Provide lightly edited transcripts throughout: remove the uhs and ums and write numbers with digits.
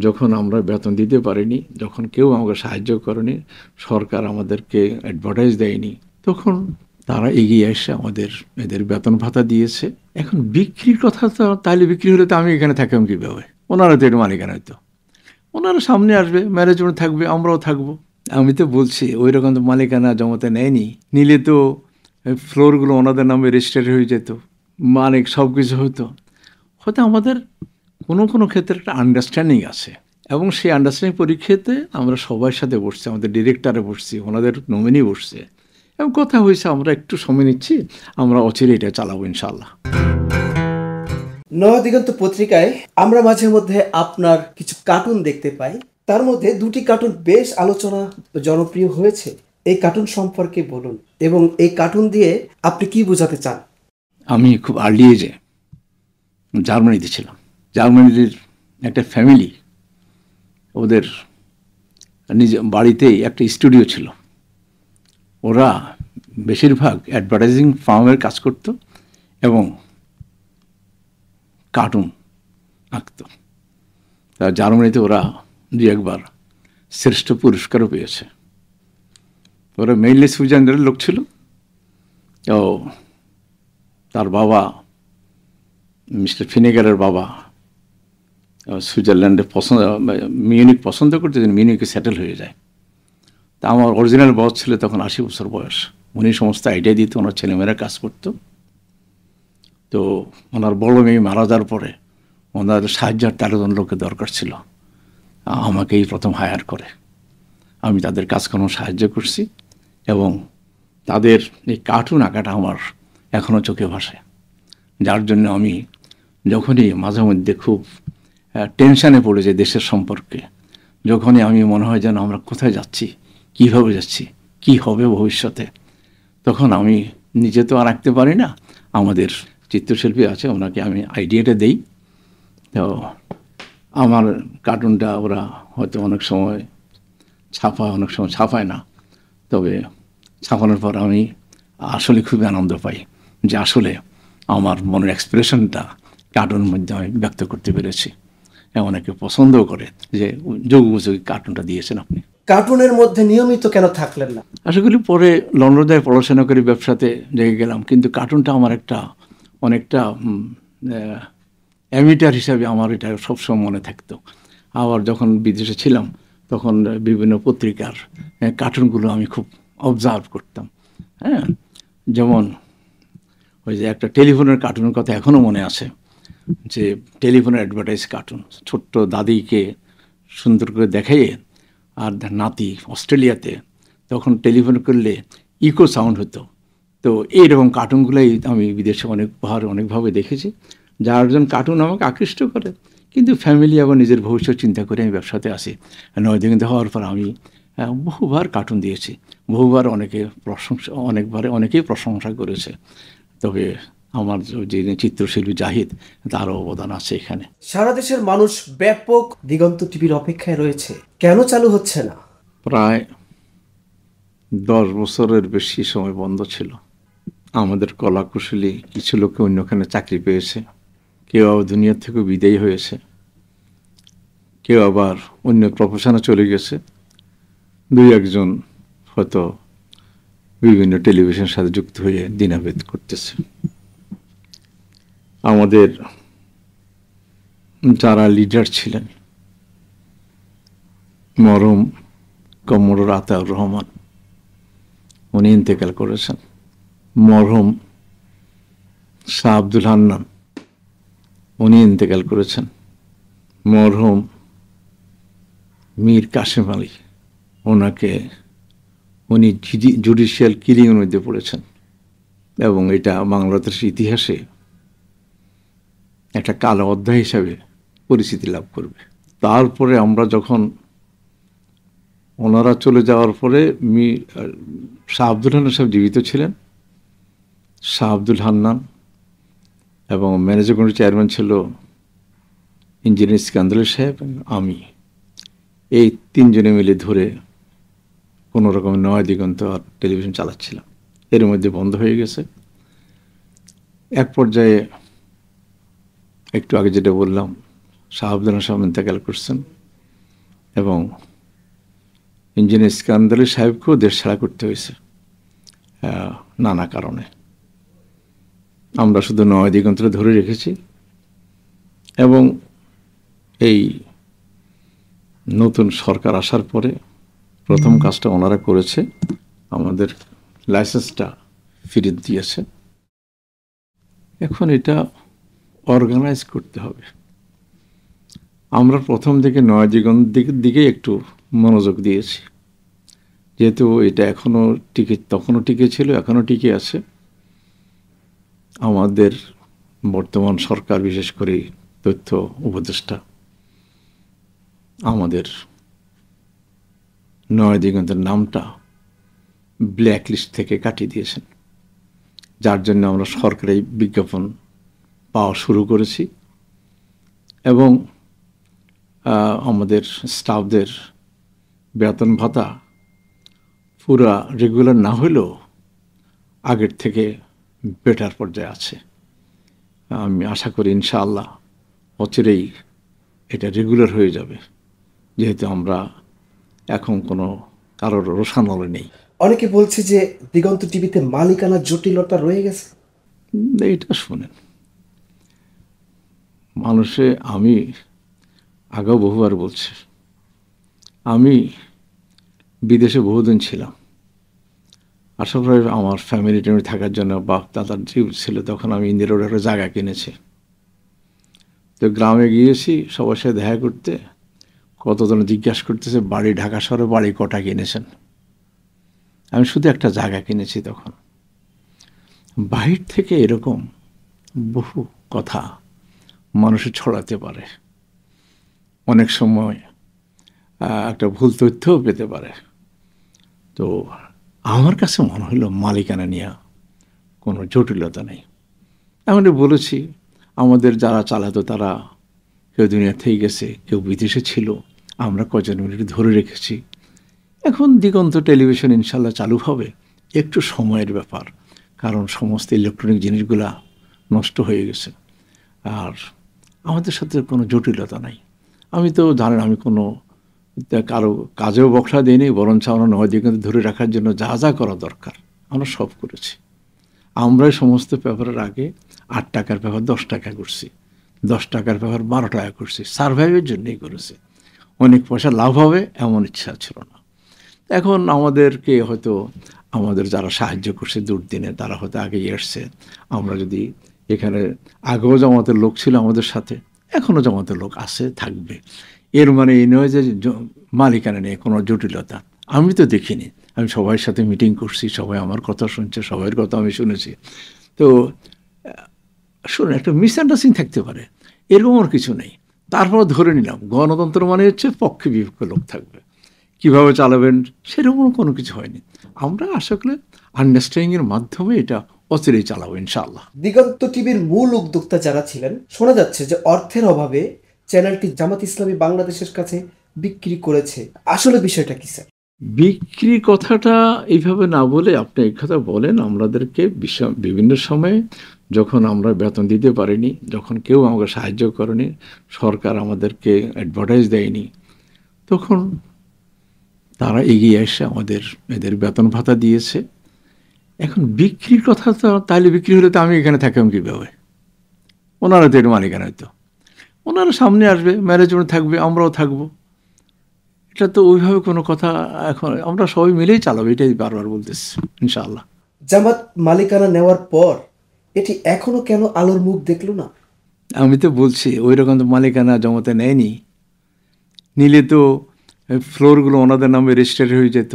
যখন আমরা বেতন দিতে পারিনি, যখন কেউ আমাকে সাহায্য করেনি, সরকার আমাদেরকে অ্যাডভার্টাইজ দেয়নি, তখন তারা এগিয়ে এসে আমাদের এদের বেতন ভাতা দিয়েছে। এখন বিক্রির কথা, তো তাহলে বিক্রি হলে তো আমি এখানে থাকলাম কীভাবে? ওনারা তো এর মালিকানা হয়তো, ওনারা সামনে আসবে, ম্যানেজমেন্ট থাকবে, আমরাও থাকবো। আমি তো বলছি ওই রকম তো মালিকানা জমাতে নেয়নি, নিলে তো ফ্লোরগুলো ওনাদের নামে রেজিস্টার হয়ে যেত, মালিক সব কিছু হতো। হয়তো আমাদের কোনো কোনো ক্ষেত্রে একটা আন্ডারস্ট্যান্ডিং আছে, এবং সেই আন্ডারস্ট্যান্ডিং পরীক্ষাতে আমরা সবার সাথে বসছি, আমাদের ডিরেক্টরে বসছি, ওনাদের নমিনি বসছে, এবং কথা হয়েছে আমরা একটু সময় নিচ্ছি, আমরা অচিরে এটা চালাবো ইনশাল্লাহ। নয়াদিগন্ত পত্রিকায় আমরা মাঝে মধ্যে আপনার কিছু কার্টুন দেখতে পাই, তার মধ্যে দুটি কার্টুন বেশ আলোচনা জনপ্রিয় হয়েছে। এই কার্টুন সম্পর্কে বলুন, এবং এই কার্টুন দিয়ে আপনি কি বোঝাতে চান? আমি খুব আর্লি এজে জার্মানিতে ছিলাম। জার্মানির একটা ফ্যামিলি, ওদের নিজে বাড়িতেই একটা স্টুডিও ছিল। ওরা বেশিরভাগ অ্যাডভার্টাইজিং ফার্মের কাজ করত এবং কার্টুন আঁকত। তা জার্মানিতে ওরা দু একবার শ্রেষ্ঠ পুরস্কারও পেয়েছে। ওরা মেইনলি সুইজারল্যান্ডের লোক ছিল। তো তার বাবা, মিস্টার ফিনেগারের বাবা, সুইজারল্যান্ডে মিউনিক পছন্দ করতে, মিউনিকে সেটেল হয়ে যায়। তা আমার অরিজিনাল বস ছিল তখন 80 বছর বয়স। উনি সমস্ত আইডিয়া দিত, ওনার ছেলেমেয়েরা কাজ করতো। তো ওনার বড় মেয়ে মারা যাওয়ার পরে ওনার সাহায্যার 13 জন লোকের দরকার ছিল, আমাকেই প্রথম হায়ার করে। আমি তাদের কাজকর্ম সাহায্য করছি, এবং তাদের এই কার্টুন আঁকাটা আমার এখনও চোখে ভাসে। যার জন্য আমি যখনই মাঝে মধ্যে খুব টেনশানে পড়ে যাই দেশের সম্পর্কে, যখনই আমি মনে হয় যেন আমরা কোথায় যাচ্ছি, কীভাবে যাচ্ছি, কী হবে ভবিষ্যতে, তখন আমি নিজে তো আর আঁকতে পারি না, আমাদের চিত্রশিল্পী আছে, ওনাকে আমি আইডিয়াটা দেই। তো আমার কার্টুনটা ওরা হয়তো অনেক সময় ছাপায়, অনেক সময় ছাপায় না, তবে ছাপানোর পর আমি আসলে খুবই আনন্দ পাই যে আসলে আমার মনের এক্সপ্রেশনটা কার্টুনের মধ্যে আমি ব্যক্ত করতে পেরেছি। অনেকে পছন্দও করে যে যোগোপযোগী কার্টুনটা দিয়েছেন আপনি। কার্টুনের মধ্যে নিয়মিত কেন থাকলেন না? আশা করি পরে লন্ডনে পড়াশোনা করে ব্যবসাতে লেগে গেলাম, কিন্তু কার্টুনটা আমার একটা অনেকটা অ্যামিটার হিসাবে আমার এটা সবসময় মনে থাকতো। আবার যখন বিদেশে ছিলাম তখন বিভিন্ন পত্রিকার কার্টুনগুলো আমি খুব অবজার্ভ করতাম। হ্যাঁ, যেমন ওই যে একটা টেলিফোনের কার্টুনের কথা এখনও মনে আছে, যে টেলিফোনের অ্যাডভার্টাইজ কার্টুন, ছোট্ট দাদিকে সুন্দর করে দেখাইয়ে, আর নাতি অস্ট্রেলিয়াতে তখন টেলিফোন করলে ইকো সাউন্ড হতো। তো এইরকম কার্টুনগুলোই আমি বিদেশে অনেকভাবে দেখেছি, যার জন্য কার্টুন আমাকে আকৃষ্ট করে। কিন্তু ফ্যামিলি এবং নিজের ভবিষ্যৎ চিন্তা করে আমি ব্যবসাতে আসি। নয়াদিগন্ত হওয়ার পর আমি বহুবার কার্টুন দিয়েছি, বহুবার অনেকেই প্রশংসা করেছে। তবে আমার যে চিত্রশিল্পী জাহিদ, তারও অবদান আছে এখানে। সারা দেশের মানুষ ব্যাপক দিগন্ত টিভির অপেক্ষায় রয়েছে, কেন চালু হচ্ছে না? প্রায় 10 বছরের বেশি সময় বন্ধ ছিল। আমাদের কলাকুশলী কিছু লোকে অন্যখানে চাকরি পেয়েছে, কেউ আবার দুনিয়ার থেকে বিদায়ী হয়েছে, কেউ আবার অন্য প্রফেশনে চলে গেছে, 2-1 জন হয়তো বিভিন্ন টেলিভিশনের সাথে যুক্ত হয়ে দিনাভেদ করতেছে। আমাদের যারা লিডার ছিলেন, মরহুম কমরেডর আতাউর রহমান, উনি ইন্তেকাল করেছেন। মরহুম শাহ আব্দুল হান্নান, উনি ইন্তেকাল করেছেন। মরহুম মীর কাসেম আলী, উনি জুডিশিয়াল কিলিংয়ের মধ্যে পড়েছেন, এবং এটা বাংলাদেশের ইতিহাসে একটা কালো অধ্যায় হিসাবে পরিচিতি লাভ করবে। তারপরে আমরা যখন ওনারা চলে যাওয়ার পরে শাহ আব্দুল হান্নান সাহেব জীবিত ছিলেন। শাহ আব্দুল হান্নান এবং ম্যানেজিং কমিটির চেয়ারম্যান ছিল ইঞ্জিনিয়ার ইস্কান্দার সাহেব, আমি, এই 3 জনে মিলে ধরে কোনো রকম নয়াদিগন্ত আর টেলিভিশন চালাচ্ছিলাম। এর মধ্যে বন্ধ হয়ে গেছে। এক পর্যায়ে একটু আগে যেটা বললাম, শাহ আব্দুল হান্নান সাহেব ইন্তেকাল করছেন, এবং ইঞ্জিনিয়ার ইস্কান্দার আলী সাহেবকেও দেশ ছাড়া করতে হয়েছে নানা কারণে। আমরা শুধু নয় দিগন্তরে ধরে রেখেছি এবং এই নতুন সরকার আসার পরে প্রথম কাজটা ওনারা করেছে, আমাদের লাইসেন্সটা ফিরিয়ে দিয়েছে। এখন এটা অর্গানাইজ করতে হবে। আমরা প্রথম দিকে নয় দিগন্তের দিকে একটু মনোযোগ দিয়েছি, যেহেতু এটা তখনও টিকে ছিল, এখনও টিকে আছে। আমাদের বর্তমান সরকার, বিশেষ করে তথ্য উপদেষ্টা, আমাদের নয় দিগন্তের নামটা ব্ল্যাক লিস্ট থেকে কাটিয়ে দিয়েছেন, যার জন্য আমরা সরকারি বিজ্ঞাপন পাওয়া শুরু করেছি এবং আমাদের স্টাফদের বেতন ভাতা পুরা রেগুলার না হলেও আগের থেকে বেটার পর্যায়ে আছে। আমি আশা করি ইনশাআল্লাহ অচিরেই এটা রেগুলার হয়ে যাবে, যেহেতু আমরা এখন কোনো কারোর রোষানলে নেই। অনেকে বলছে যে দিগন্ত টিভিতে মালিকানা জটিলতা রয়ে গেছে। এইটা শুনেন, আমি আগেও বহুবার বলছি, আমি বিদেশে বহুদিন ছিলাম। আসার পরে আমার ফ্যামিলি টেমিলি থাকার জন্য বাপ দাদার জীব ছিল, তখন আমি ইন্দিরা রোডে একটা জায়গা কিনেছি। তো গ্রামে গিয়েছি সবার সাথে দেখা করতে, কতজন জিজ্ঞাসা করতেছে বাড়ি ঢাকা শহরে বাড়ি কটা কিনেছেন। আমি শুধু একটা জায়গা কিনেছি। তখন বাহির থেকে এরকম বহু কথা মানুষের ছড়াতে পারে, অনেক সময় একটা ভুল তথ্যও পেতে পারে। তো আমার কাছে মনে হলো মালিকানা নিয়ে কোনো জটিলতা নেই। এমন বলেছি, আমাদের যারা চালাতো তারা কেউ দুনিয়া থেকে গেছে, কেউ বিদেশে ছিল, আমরা কজন মিনিট ধরে রেখেছি। এখন দিগন্ত টেলিভিশন ইনশাল্লাহ চালু হবে, একটু সময়ের ব্যাপার, কারণ সমস্ত ইলেকট্রনিক জিনিসগুলা নষ্ট হয়ে গেছে। আর আমাদের সাথে কোনো জটিলতা নাই। আমি তো জানেন, আমি কোনো কারো কাজেও বখরা দিইনি, বরঞ্চ আমরা নয় দিগন্ত ধরে রাখার জন্য যা যা করা দরকার আমরা সব করেছি। আমরাই সমস্ত পেপারের আগে 8 টাকার পেপার 10 টাকা করছি, 10 টাকার পেপার 12 টাকা করছি, সার্ভাইভের জন্যই করেছি। অনেক পয়সা লাভ হবে এমন ইচ্ছা ছিল না। এখন আমাদেরকে হয়তো আমাদের যারা সাহায্য করছে দুর্দিনে, তারা হয়তো আগেই এসছে। আমরা যদি এখানে আগেও জামাতের লোক ছিল আমাদের সাথে, এখনও জামাতের লোক আছে, থাকবে। এর মানে এই নয় যে মালিকানা নিয়ে কোনো জটিলতা আমি তো দেখিনি। আমি সবার সাথে মিটিং করছি, সবাই আমার কথা শুনছে, সবার কথা আমি শুনেছি। তো শুনে একটা মিসআন্ডারস্ট্যান্ডিং থাকতে পারে, এরকম আর কিছু নেই। তারপর ধরে নিলাম গণতন্ত্র মানে হচ্ছে পক্ষে বিপক্ষ লোক থাকবে, কীভাবে চালাবেন সেরকম কোনো কিছু হয়নি। আমরা আশা করি আন্ডারস্ট্যান্ডিংয়ের মাধ্যমে এটা অচিরেই চালাবো ইনশাআল্লাহ। দিগন্ত টিভির মূল উদ্যোক্তা যারা ছিলেন, শোনা যাচ্ছে যে অর্থের অভাবে চ্যানেলটি জামাত ইসলামী বাংলাদেশের কাছে বিক্রি করেছে। আসলে বিষয়টা কি স্যার? বিক্রি কথাটা এইভাবে না বলে আপনি এই কথা বলেন। আমাদেরকে বিভিন্ন সময়ে যখন আমরা বেতন দিতে পারিনি, যখন কেউ আমাকে সাহায্য করেনি, সরকার আমাদেরকে অ্যাডভার্টাইজ দেয়নি, তখন তারা এগিয়ে এসে এদের বেতন ভাতা দিয়েছে। এখন বিক্রির কথা তো, তাহলে বিক্রি হলে তো আমি এখানে থাকলাম কীভাবে? ওনারা তো এর মালিকানা, হয়তো ওনারা সামনে আসবে, ম্যানেজমেন্ট থাকবে, আমরাও থাকবো। এটা তো ওইভাবে কোনো কথা, এখন আমরা সবাই মিলেই চালাবো, এটাই বারবার বলতেছি ইনশাআল্লাহ। জামাত মালিকানা নেওয়ার পর এটি এখনো কেন আলোর মুখ দেখলো না? আমি তো বলছি ওই রকম তো মালিকানা জামাতে নেয়নি। নিলে তো ফ্লোরগুলো ওনাদের নামে রেজিস্টার হয়ে যেত,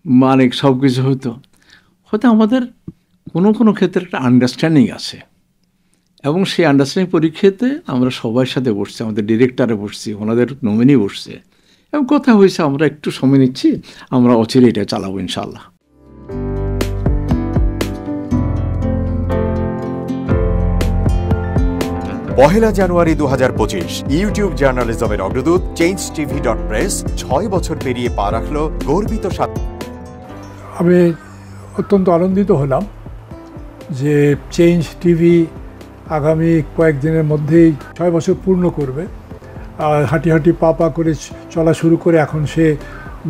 মালিক সব কিছু হতো। হয়তো আমাদের কোনো কোনো ক্ষেত্রে একটা আন্ডারস্ট্যান্ডিং আছে, এবং সেই আন্ডারস্ট্যান্ডিং পরীক্ষাতে আমরা সবার সাথে বসছি, আমাদের ডিরেক্টরে বসছি, ওনাদের নমিনি বসছে, এবং কথা হয়েছে আমরা একটু সময় নিচ্ছি, আমরা অচিরে এটা চালাবো ইনশাআল্লাহ। পহেলা জানুয়ারি 2025 ইউটিউব জার্নালিজমের অগ্রদূত changetv.press 6 বছর পেরিয়ে পা রাখল গর্বিত সাথে। আমি অত্যন্ত আনন্দিত হলাম যে চেঞ্জ টিভি আগামী কয়েকদিনের মধ্যেই 6 বছর পূর্ণ করবে। হাঁটি হাঁটি পা পা করে চলা শুরু করে এখন সে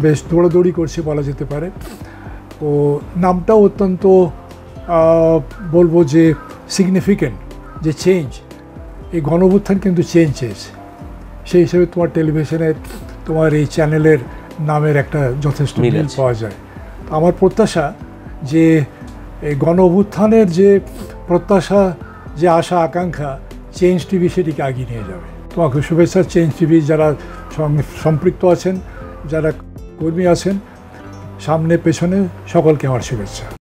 বেশ দৌড়াদৌড়ি করছে বলা যেতে পারে। ও নামটাও অত্যন্ত বলবো যে সিগনিফিক্যান্ট, যে চেঞ্জ, এই গণঅভ্যুত্থান কিন্তু চেঞ্জ চেয়েছে। সেই হিসেবে তোমার টেলিভিশনের, তোমার এই চ্যানেলের নামের একটা যথেষ্ট মিল পাওয়া যায়। আমার প্রত্যাশা যে এই গণঅভ্যুত্থানের যে প্রত্যাশা, যে আশা আকাঙ্ক্ষা, চেঞ্জ টিভি সেটিকে এগিয়ে নিয়ে যাবে। তোমাকে শুভেচ্ছা। চেঞ্জ টিভি যারা সম্পৃক্ত আছেন, যারা কর্মী আছেন, সামনে পেছনে সকলকে আমার শুভেচ্ছা।